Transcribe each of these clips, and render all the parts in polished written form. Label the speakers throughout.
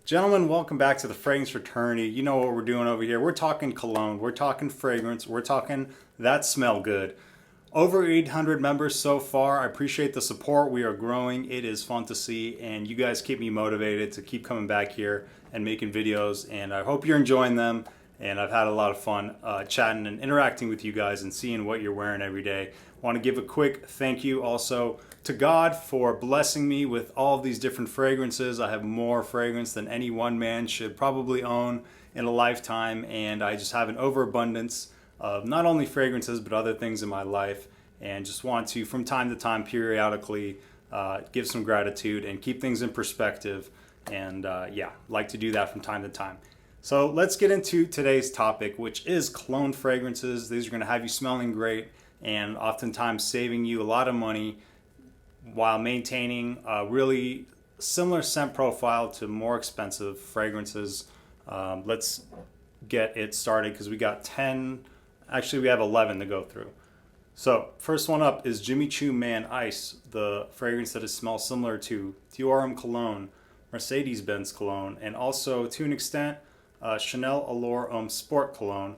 Speaker 1: Gentlemen, welcome back to the Fragrance Fraternity. You know what we're doing over here. We're talking cologne, we're talking fragrance, we're talking that smell good. Over 800 members so far. I appreciate the support. We are growing. It is fun to see, and you guys keep me motivated to keep coming back here and making videos, and I hope you're enjoying them. And I've had a lot of fun chatting and interacting with you guys and seeing what you're wearing every day. Want to give a quick thank you also to God for blessing me with all of these different fragrances. I have more fragrance than any one man should probably own in a lifetime, and I just have an overabundance of not only fragrances but other things in my life, and just want to from time to time periodically give some gratitude and keep things in perspective, and like to do that from time to time. So let's get into today's topic, which is cologne fragrances. These are going to have you smelling great and oftentimes saving you a lot of money while maintaining a really similar scent profile to more expensive fragrances. Let's get it started because we got 10, actually we have 11 to go through. So first one up is Choo Man Ice, the fragrance that smells similar to Dior cologne, Mercedes-Benz cologne, and also to an extent Chanel Allure Homme Sport cologne.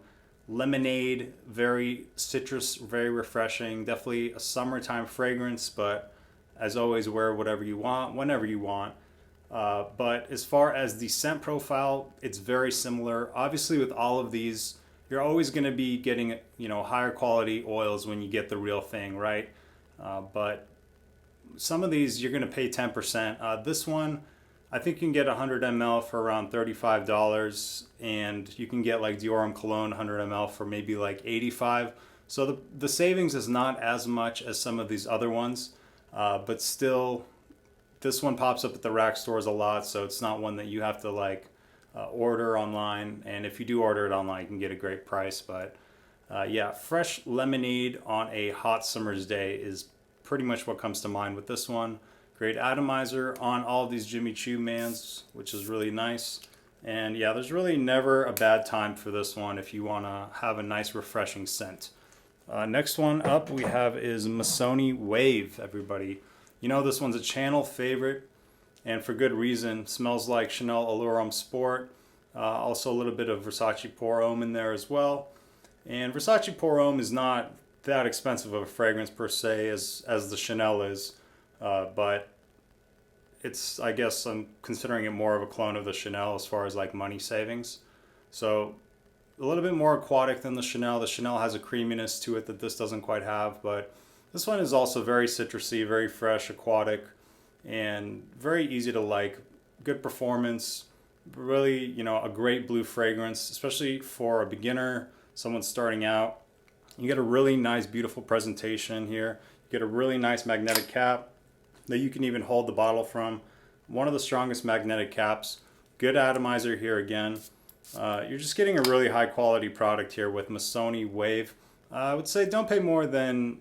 Speaker 1: Lemonade, very citrus, very refreshing, definitely a summertime fragrance, but as always, wear whatever you want, whenever you want. But as far as the scent profile, it's very similar. Obviously, with all of these, you're always going to be getting, higher quality oils when you get the real thing, right? But some of these, you're going to pay 10%. This one, I think you can get 100 ml for around $35, and you can get like Dior cologne 100 ml for maybe like $85. So the savings is not as much as some of these other ones. But still, this one pops up at the rack stores a lot, so it's not one that you have to order online. And if you do order it online, you can get a great price. But fresh lemonade on a hot summer's day is pretty much what comes to mind with this one. Great atomizer on all of these Jimmy Choo Mans, which is really nice. And yeah, there's really never a bad time for this one if you want to have a nice refreshing scent. Next one up we have is Missoni Wave, everybody. You know this one's a channel favorite, and for good reason. Smells like Chanel Allure Homme Sport. Also a little bit of Versace Pour Homme in there as well. And Versace Pour Homme is not that expensive of a fragrance per se as the Chanel is. But it's, I guess I'm considering it more of a clone of the Chanel as far as like money savings. So a little bit more aquatic than the Chanel. The Chanel has a creaminess to it that this doesn't quite have, but this one is also very citrusy, very fresh, aquatic, and very easy to like. Good performance, really, a great blue fragrance, especially for a beginner, someone starting out. You get a really nice, beautiful presentation here. You get a really nice magnetic cap that you can even hold the bottle from. One of the strongest magnetic caps. Good atomizer here again. You're just getting a really high quality product here with Missoni Wave. I would say don't pay more than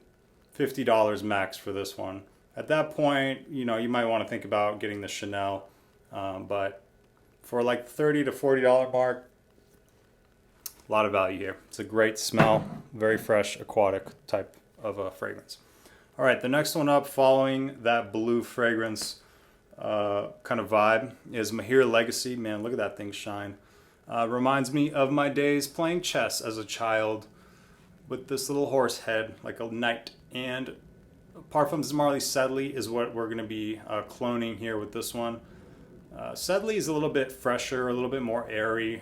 Speaker 1: $50 max for this one. At that point, you might want to think about getting the Chanel. But for like $30 to $40 mark, a lot of value here. It's a great smell, very fresh, aquatic type of a fragrance. All right, the next one up following that blue fragrance kind of vibe is Maahir Legacy. Man, look at that thing shine. Reminds me of my days playing chess as a child with this little horse head, like a knight. And Parfums Marly Sedley is what we're going to be cloning here with this one. Sedley is a little bit fresher, a little bit more airy.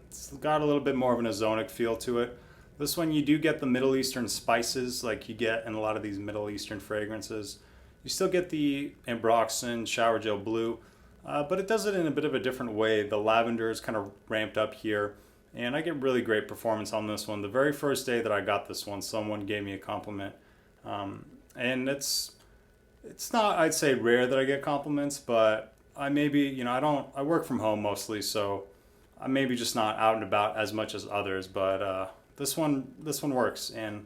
Speaker 1: It's got a little bit more of an ozonic feel to it. This one, you do get the Middle Eastern spices like you get in a lot of these Middle Eastern fragrances. You still get the Ambroxan Shower Gel Blue, but it does it in a bit of a different way. The lavender is kind of ramped up here, and I get really great performance on this one. The very first day that I got this one, someone gave me a compliment. And it's not, I'd say, rare that I get compliments, but I maybe, I work from home mostly, so I'm maybe just not out and about as much as others, but this one works, and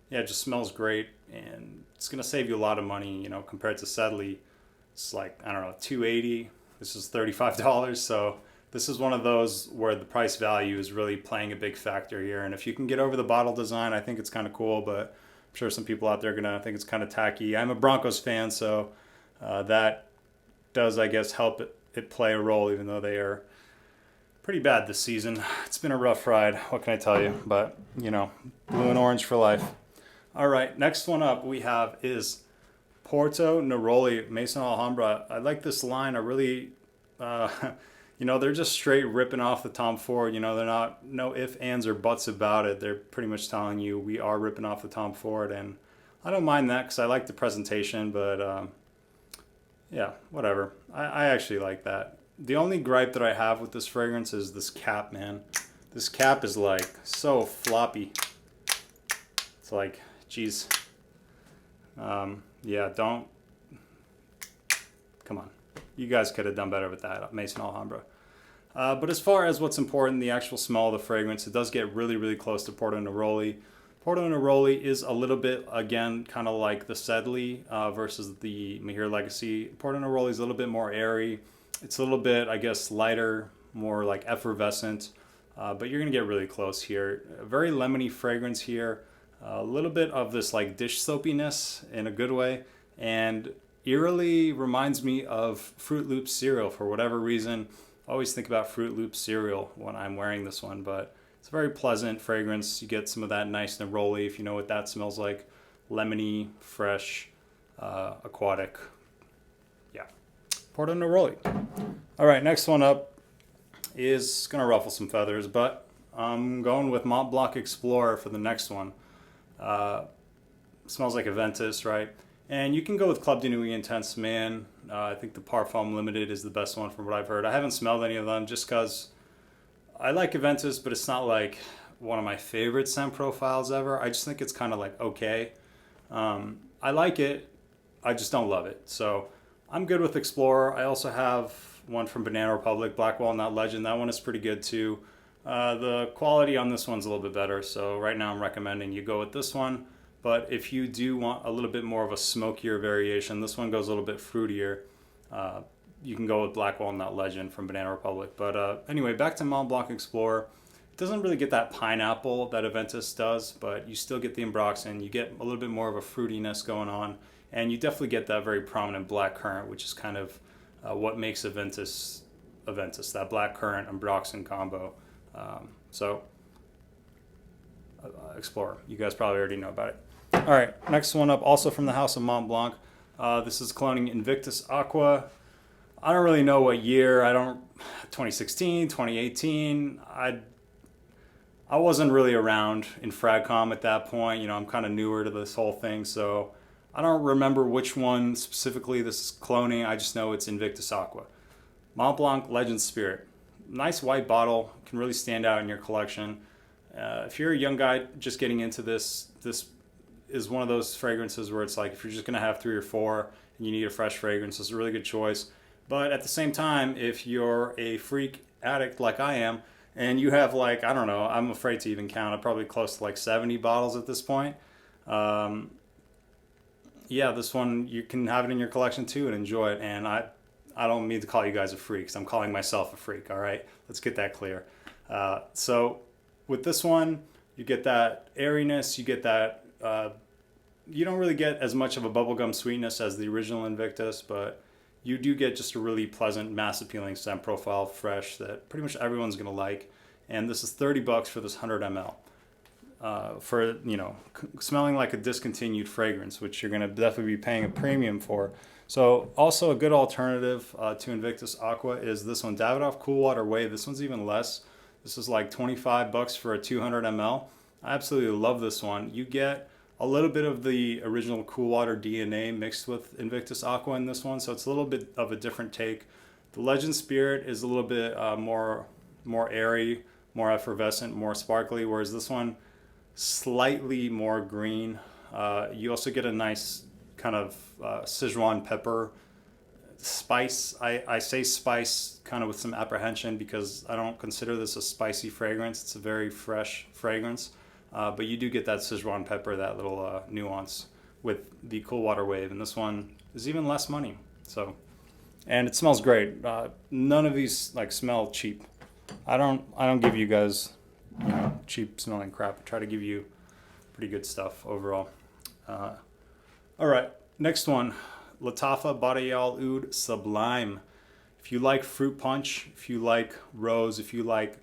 Speaker 1: yeah, it just smells great, and it's gonna save you a lot of money, compared to Sedley. It's like, I don't know, $280. This is $35, so this is one of those where the price value is really playing a big factor here. And if you can get over the bottle design, I think it's kind of cool, but I'm sure some people out there are gonna think it's kind of tacky. I'm a Broncos fan, so that does, I guess, help it it play a role, even though they are pretty bad this season. It's been a rough ride. What can I tell you? But, you know, blue and orange for life. All right, next one up we have is Porto, Neroli, Maison, Alhambra. I like this line. I really, you know, they're just straight ripping off the Tom Ford. You know, they're not, no ifs, ands, or buts about it. They're pretty much telling you we are ripping off the Tom Ford. And I don't mind that because I like the presentation, but yeah, whatever. I actually like that. The only gripe that I have with this fragrance is this cap, man. This cap is like so floppy. It's like, geez. Yeah, don't. Come on. You guys could have done better with that, Maison Alhambra. But as far as what's important, the actual smell of the fragrance, it does get really, really close to Porto Neroli. Porto Neroli is a little bit, again, kind of like the Sedley versus the Maahir Legacy. Porto Neroli is a little bit more airy. It's a little bit, I guess, lighter, more like effervescent. But you're going to get really close here. A very lemony fragrance here. A little bit of this like dish soapiness in a good way. And eerily reminds me of Fruit Loops cereal for whatever reason. I always think about Fruit Loops cereal when I'm wearing this one, but it's a very pleasant fragrance. You get some of that nice neroli, if you know what that smells like. Lemony, fresh, aquatic. Yeah. Porto Neroli. All right, next one up is going to ruffle some feathers, but I'm going with Montblanc Explorer for the next one. Smells like Aventus, right? And you can go with Club de Nuit Intense Man. I think the Parfum Limited is the best one from what I've heard. I haven't smelled any of them just because I like Aventus, but it's not like one of my favorite scent profiles ever. I just think it's kind of like okay. I like it. I just don't love it. So I'm good with Explorer. I also have one from Banana Republic, Black Walnut Legend. That one is pretty good too. The quality on this one's a little bit better. So right now I'm recommending you go with this one. But if you do want a little bit more of a smokier variation, this one goes a little bit fruitier. You can go with Black Walnut Legend from Banana Republic. But anyway, back to Montblanc Explorer. It doesn't really get that pineapple that Aventus does, but you still get the Ambroxan. You get a little bit more of a fruitiness going on. And you definitely get that very prominent black currant, which is kind of what makes Aventus, that black currant Ambroxan combo. Explorer. You guys probably already know about it. All right, next one up, also from the House of Montblanc. This is cloning Invictus Aqua. I don't really know what year. 2016, 2018. I wasn't really around in Fragcom at that point. You know, I'm kind of newer to this whole thing, so I don't remember which one specifically this is cloning. I just know it's Invictus Aqua. Montblanc Legend Spirit. Nice white bottle. Can really stand out in your collection. If you're a young guy just getting into this is one of those fragrances where it's like if you're just going to have 3 or 4 and you need a fresh fragrance, it's a really good choice. But at the same time, if you're a freak addict like I am and you have like, I don't know, I'm afraid to even count, I'm probably close to like 70 bottles at this point. Yeah, this one, you can have it in your collection too and enjoy it. And I don't mean to call you guys a freak, because I'm calling myself a freak, all right? Let's get that clear. So with this one, you get that airiness, you get that, you don't really get as much of a bubblegum sweetness as the original Invictus, but you do get just a really pleasant, mass appealing scent profile, fresh, that pretty much everyone's gonna like. And this is $30 for this 100 ml. For, you know, smelling like a discontinued fragrance, which you're gonna definitely be paying a premium for. So also a good alternative to Invictus Aqua is this one, Davidoff Coolwater Wave. This one's even less. This is like $25 for a 200 ml. I absolutely love this one. You get a little bit of the original Coolwater DNA mixed with Invictus Aqua in this one, so it's a little bit of a different take. The Legend Spirit is a little bit more airy, more effervescent, more sparkly, whereas this one slightly more green. You also get a nice kind of Sichuan pepper spice. I say spice kind of with some apprehension because I don't consider this a spicy fragrance. It's a very fresh fragrance. But you do get that Sichuan pepper, that little nuance with the Coolwater Wave, and this one is even less money. So, and it smells great. None of these like smell cheap. I don't give you guys, you know, cheap smelling crap. I try to give you pretty good stuff overall. All right, next one, Lattafa Bade Oud Sublime. If you like fruit punch, if you like rose, if you like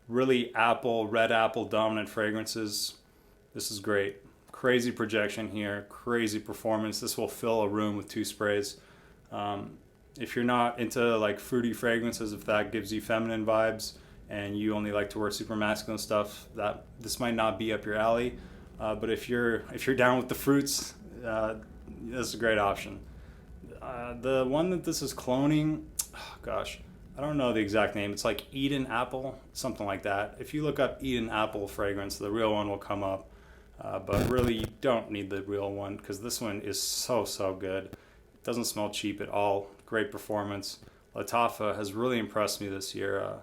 Speaker 1: really red apple dominant fragrances, this is great. Crazy projection here, crazy performance. This will fill a room with 2 sprays. If you're not into like fruity fragrances, if that gives you feminine vibes and you only like to wear super masculine stuff, this might not be up your alley. But if you're down with the fruits, this is a great option. The one that this is cloning, oh gosh, I don't know the exact name. It's like Eden Apple, something like that. If you look up Eden Apple fragrance, the real one will come up. But really, you don't need the real one because this one is so good. It doesn't smell cheap at all. Great performance. Lattafa has really impressed me this year.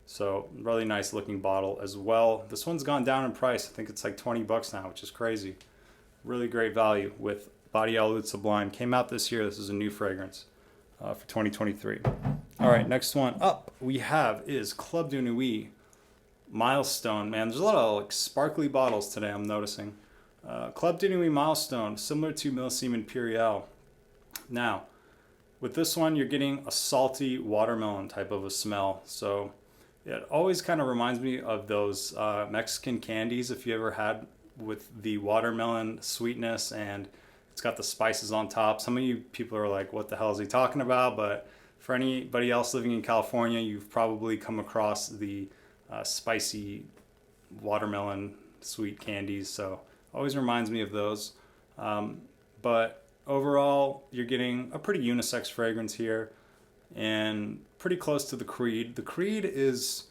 Speaker 1: So really nice looking bottle as well. This one's gone down in price. I think it's like 20 bucks now, which is crazy. Really great value with Bade Sublime. Came out this year. This is a new fragrance for 2023. All right, next one up we have is Club de Nuit Milestone. Man, there's a lot of like sparkly bottles today, I'm noticing. Club de Nuit Milestone, similar to Missoni Imperial. Now, with this one, you're getting a salty watermelon type of a smell. So it always kind of reminds me of those Mexican candies, if you ever had, with the watermelon sweetness, and it's got the spices on top. Some of you people are like, what the hell is he talking about? But for anybody else living in California, you've probably come across the spicy watermelon sweet candies. So always reminds me of those. But overall, you're getting a pretty unisex fragrance here and pretty close to the Creed. The Creed is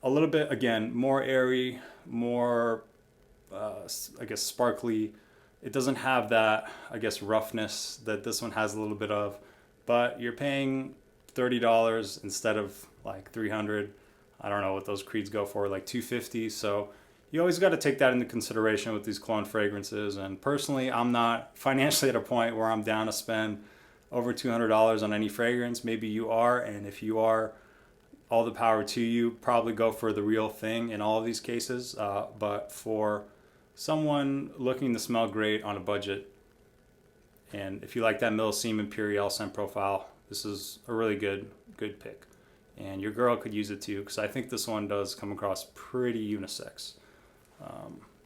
Speaker 1: a little bit, again, more airy, more, I guess, sparkly. It doesn't have that, I guess, roughness that this one has a little bit of, but you're paying $30 instead of like $300. I don't know what those Creeds go for, like $250. So you always got to take that into consideration with these cologne fragrances. And personally, I'm not financially at a point where I'm down to spend over $200 on any fragrance. Maybe you are, and if you are, all the power to you. Probably go for the real thing in all of these cases. But for someone looking to smell great on a budget, and if you like that Missoni Imperial scent profile, this is a really good pick. And your girl could use it too, because I think this one does come across pretty unisex.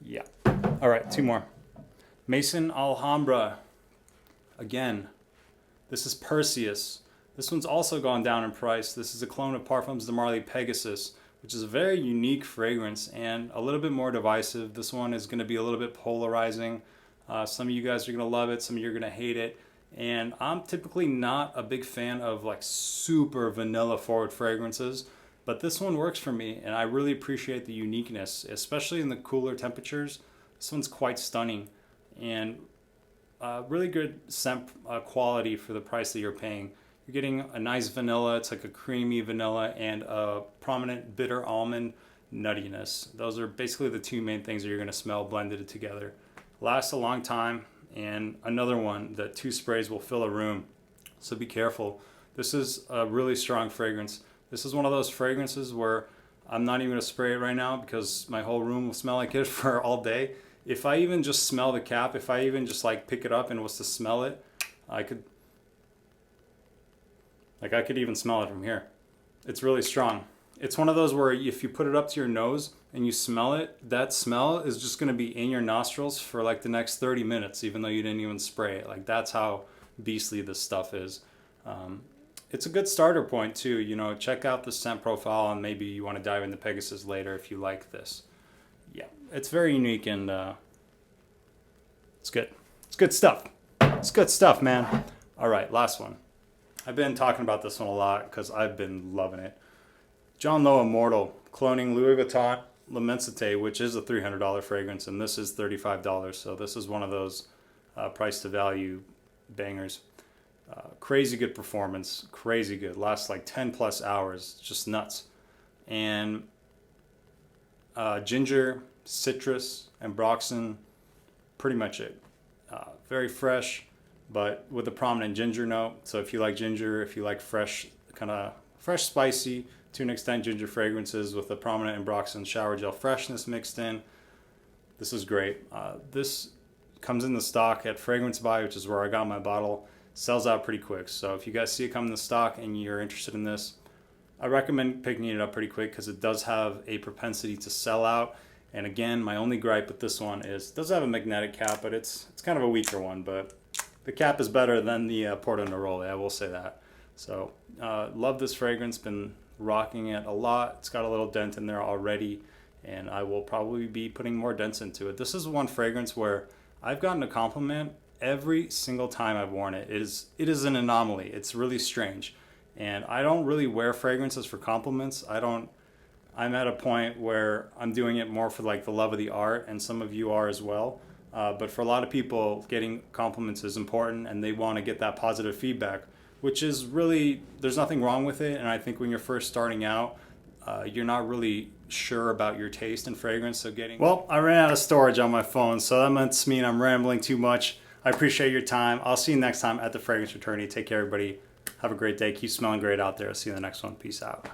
Speaker 1: Yeah. All right, 2 more. Maison Alhambra. Again, this is Perseus. This one's also gone down in price. This is a clone of Parfums de Marly Pegasus, which is a very unique fragrance and a little bit more divisive. This one is going to be a little bit polarizing. Some of you guys are going to love it. Some of you are going to hate it. And I'm typically not a big fan of like super vanilla forward fragrances, but this one works for me, and I really appreciate the uniqueness, especially in the cooler temperatures. This one's quite stunning and really good scent quality for the price that you're paying. You're getting a nice vanilla. It's like a creamy vanilla and a prominent bitter almond nuttiness. Those are basically the 2 main things that you're going to smell blended together. Lasts a long time. And another one that 2 sprays will fill a room. So be careful. This is a really strong fragrance. This is one of those fragrances where I'm not even going to spray it right now because my whole room will smell like it for all day. If I even just smell the cap, if I even just like pick it up and was to smell it, I could even smell it from here. It's really strong. It's one of those where if you put it up to your nose and you smell it, that smell is just going to be in your nostrils for like the next 30 minutes, even though you didn't even spray it. Like that's how beastly this stuff is. It's a good starter point too. You know, check out the scent profile, and maybe you want to dive into Pegasus later if you like this. Yeah, it's very unique, and it's good. It's good stuff. It's good stuff, man. All right, last one. I've been talking about this one a lot because I've been loving it. John Lowe Immortal, cloning Louis Vuitton L'Immensité, which is a $300 fragrance, and this is $35. So this is one of those price to value bangers. Crazy good performance, crazy good. Lasts like 10 plus hours, just nuts. And ginger, citrus, and ambroxan, pretty much it. Very fresh, but with a prominent ginger note. So if you like ginger, if you like fresh, kind of fresh, spicy, to an extent ginger fragrances with a prominent ambroxan shower gel freshness mixed in, this is great. This comes in the stock at Fragrance Buy, which is where I got my bottle. sells out pretty quick. So if you guys see it come in the stock and you're interested in this, I recommend picking it up pretty quick because it does have a propensity to sell out. And again, my only gripe with this one is it does have a magnetic cap, but it's kind of a weaker one. But the cap is better than the Porto Neroli, I will say that. So love this fragrance, been rocking it a lot. It's got a little dent in there already, and I will probably be putting more dents into it. This is one fragrance where I've gotten a compliment every single time I've worn it. It is an anomaly. It's really strange. And I don't really wear fragrances for compliments. I'm at a point where I'm doing it more for like the love of the art, and some of you are as well. But for a lot of people, getting compliments is important, and they want to get that positive feedback, which is really, there's nothing wrong with it. And I think when you're first starting out, you're not really sure about your taste in fragrance. So well, I ran out of storage on my phone, so that must mean I'm rambling too much. I appreciate your time. I'll see you next time at the Fragrance Attorney. Take care, everybody. Have a great day. Keep smelling great out there. I'll see you in the next one. Peace out.